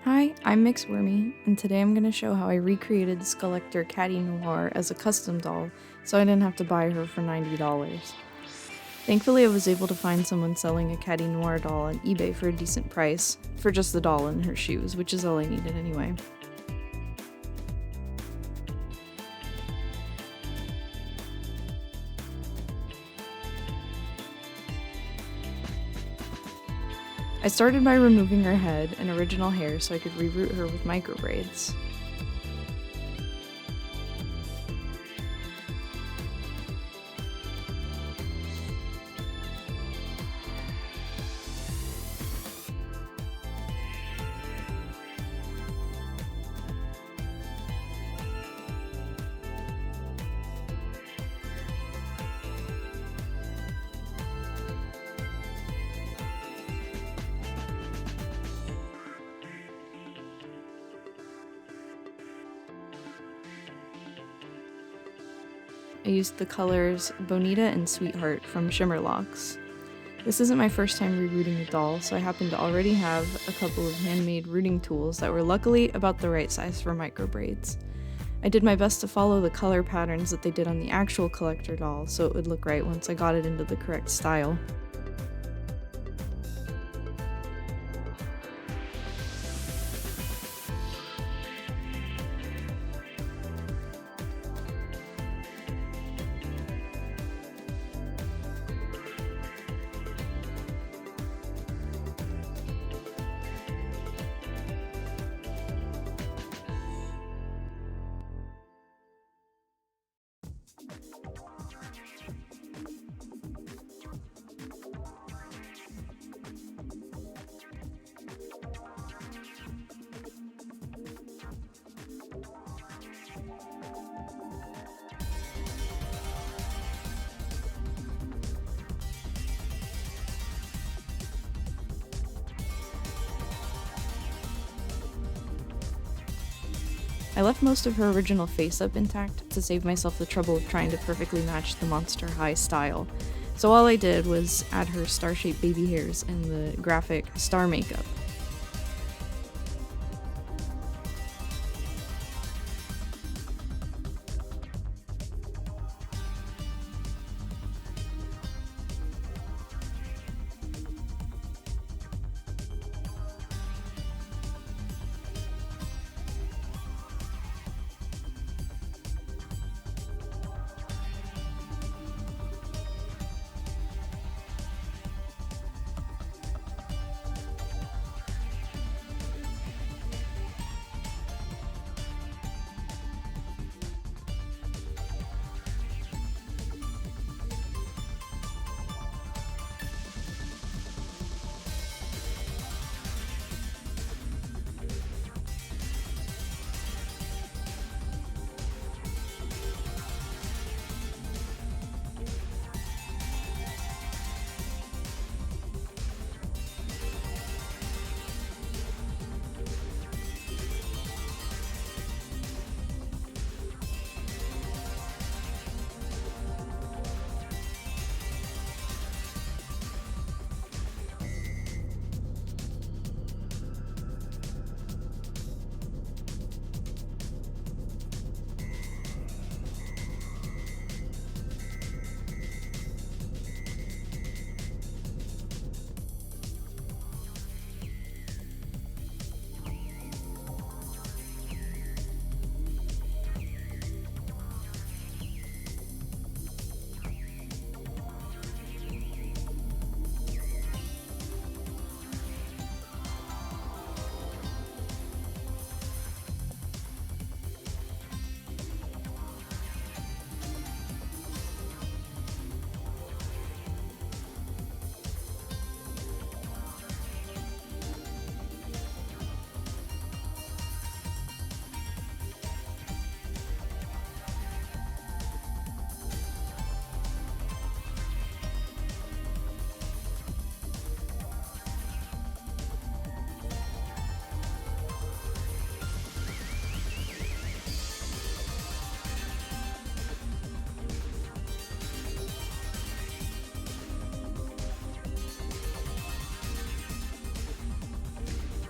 Hi, I'm Mixwormy, and today I'm going to show how I recreated Skullector Catty Noir as a custom doll, so I didn't have to buy her for $90. Thankfully, I was able to find someone selling a Catty Noir doll on eBay for a decent price, for just the doll and her shoes, which is all I needed anyway. I started by removing her head and original hair so I could reroot her with micro braids. I used the colors Bonita and Sweetheart from Shimmerlocks. This isn't my first time rerouting a doll, so I happen to already have a couple of handmade rooting tools that were luckily about the right size for micro braids. I did my best to follow the color patterns that they did on the actual collector doll so it would look right once I got it into the correct style. I left most of her original face up intact to save myself the trouble of trying to perfectly match the Monster High style, so all I did was add her star-shaped baby hairs and the graphic star makeup.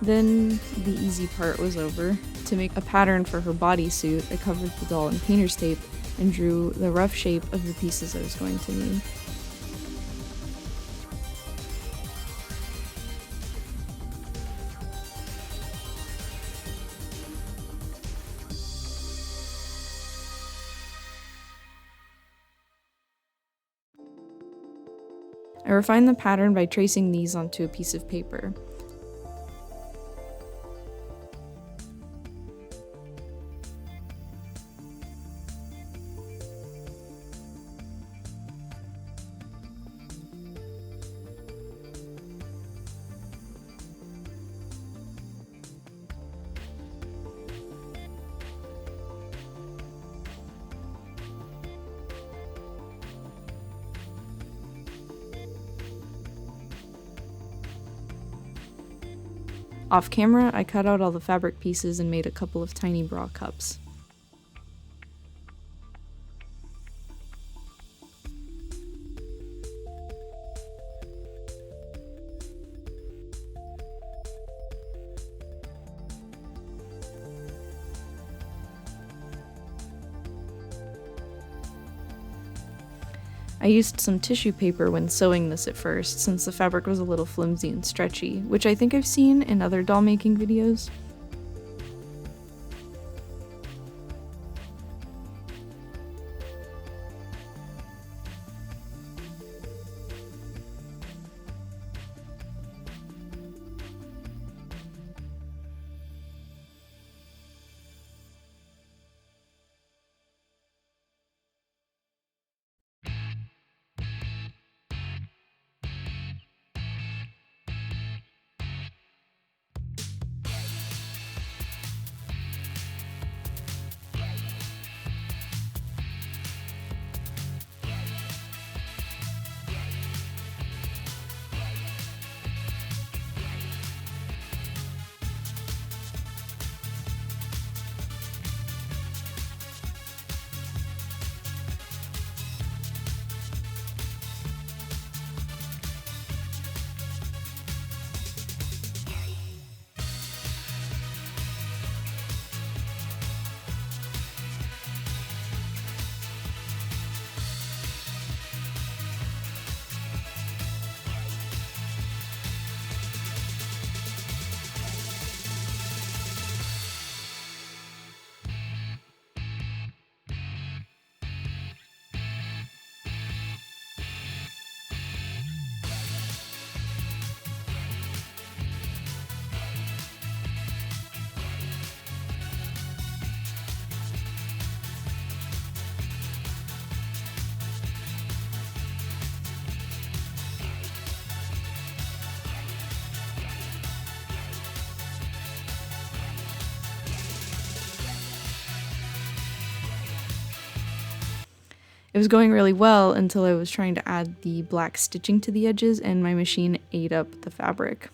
Then the easy part was over. To make a pattern for her bodysuit, I covered the doll in painter's tape and drew the rough shape of the pieces I was going to need. I refined the pattern by tracing these onto a piece of paper. Off camera, I cut out all the fabric pieces and made a couple of tiny bra cups. I used some tissue paper when sewing this at first, since the fabric was a little flimsy and stretchy, which I think I've seen in other doll making videos. It was going really well until I was trying to add the black stitching to the edges and my machine ate up the fabric.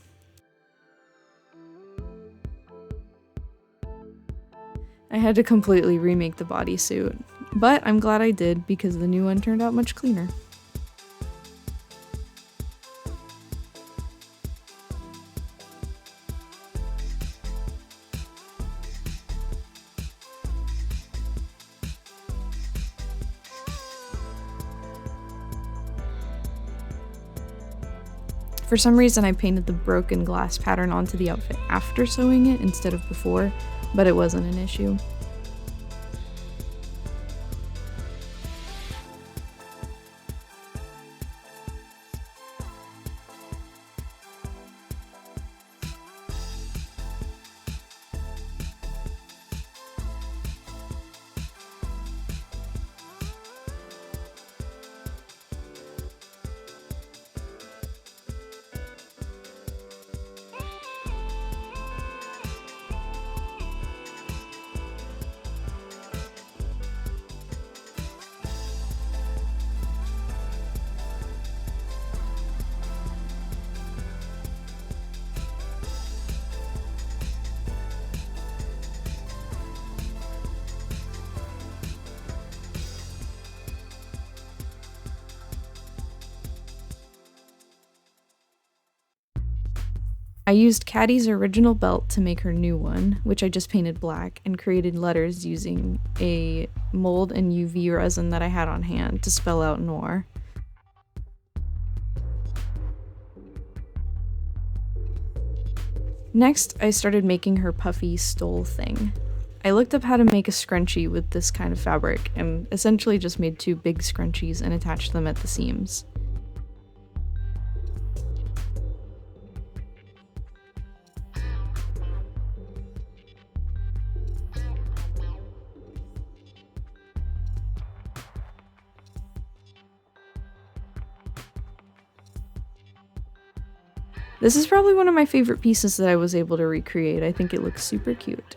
I had to completely remake the bodysuit, but I'm glad I did because the new one turned out much cleaner. For some reason, I painted the broken glass pattern onto the outfit after sewing it instead of before, but it wasn't an issue. I used Catty's original belt to make her new one, which I just painted black, and created letters using a mold and UV resin that I had on hand to spell out Noir. Next, I started making her puffy stole thing. I looked up how to make a scrunchie with this kind of fabric, and essentially just made 2 big scrunchies and attached them at the seams. This is probably one of my favorite pieces that I was able to recreate. I think it looks super cute.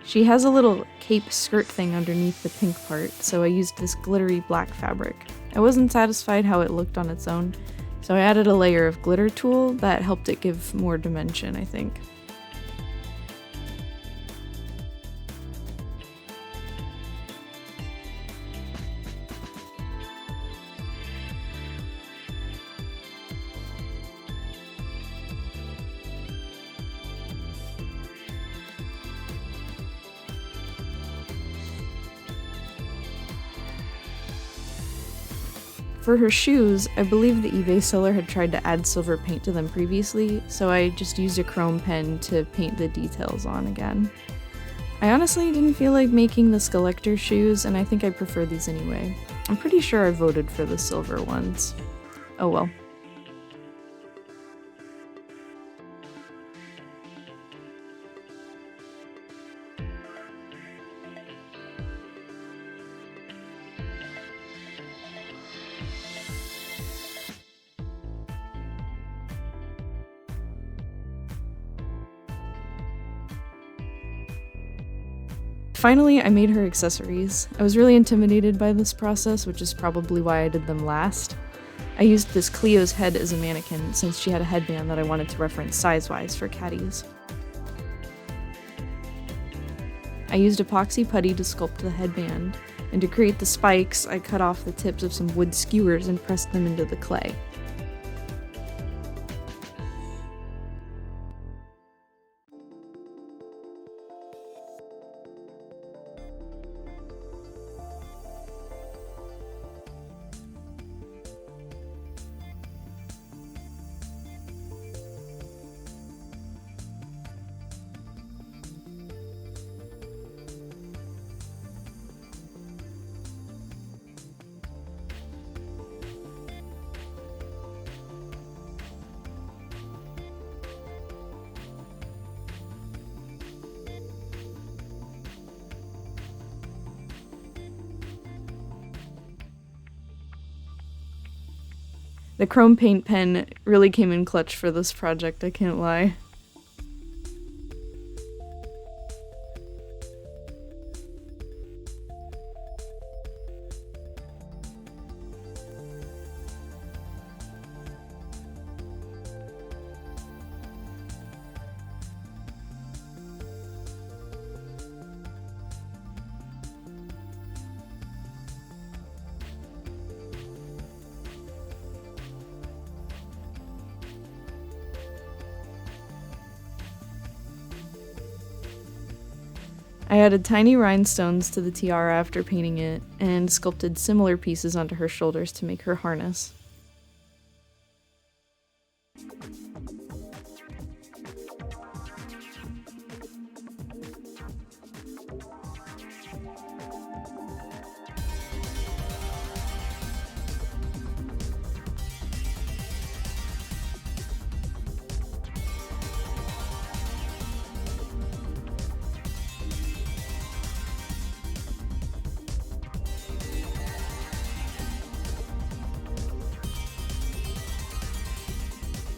She has a little cape skirt thing underneath the pink part, so I used this glittery black fabric. I wasn't satisfied how it looked on its own, so I added a layer of glitter tulle that helped it give more dimension, I think. For her shoes, I believe the eBay seller had tried to add silver paint to them previously, so I just used a chrome pen to paint the details on again. I honestly didn't feel like making the Skullector shoes, and I think I prefer these anyway. I'm pretty sure I voted for the silver ones. Oh well. Finally, I made her accessories. I was really intimidated by this process, which is probably why I did them last. I used this Cleo's head as a mannequin since she had a headband that I wanted to reference size-wise for Catty's. I used epoxy putty to sculpt the headband, and to create the spikes, I cut off the tips of some wood skewers and pressed them into the clay. The chrome paint pen really came in clutch for this project, I can't lie. I added tiny rhinestones to the tiara after painting it, and sculpted similar pieces onto her shoulders to make her harness.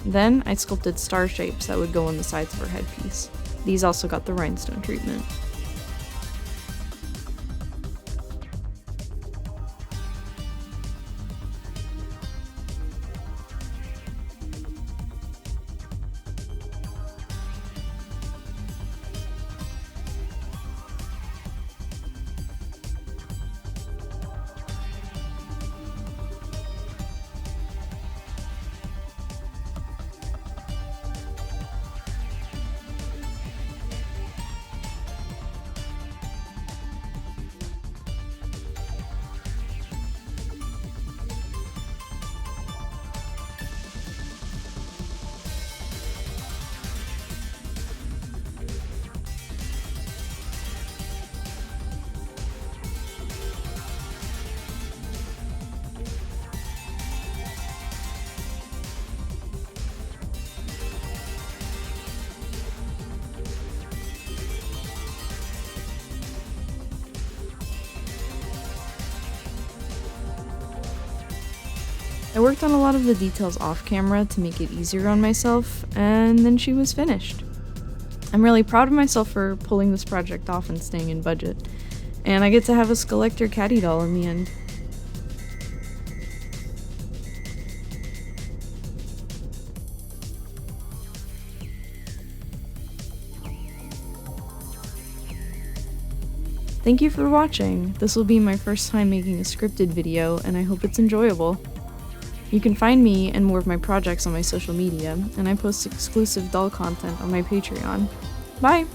Then I sculpted star shapes that would go on the sides of her headpiece. These also got the rhinestone treatment. I worked on a lot of the details off camera to make it easier on myself, and then she was finished. I'm really proud of myself for pulling this project off and staying in budget, and I get to have a Skullector Catty doll in the end. Thank you for watching. This will be my first time making a scripted video, and I hope it's enjoyable. You can find me and more of my projects on my social media, and I post exclusive doll content on my Patreon. Bye!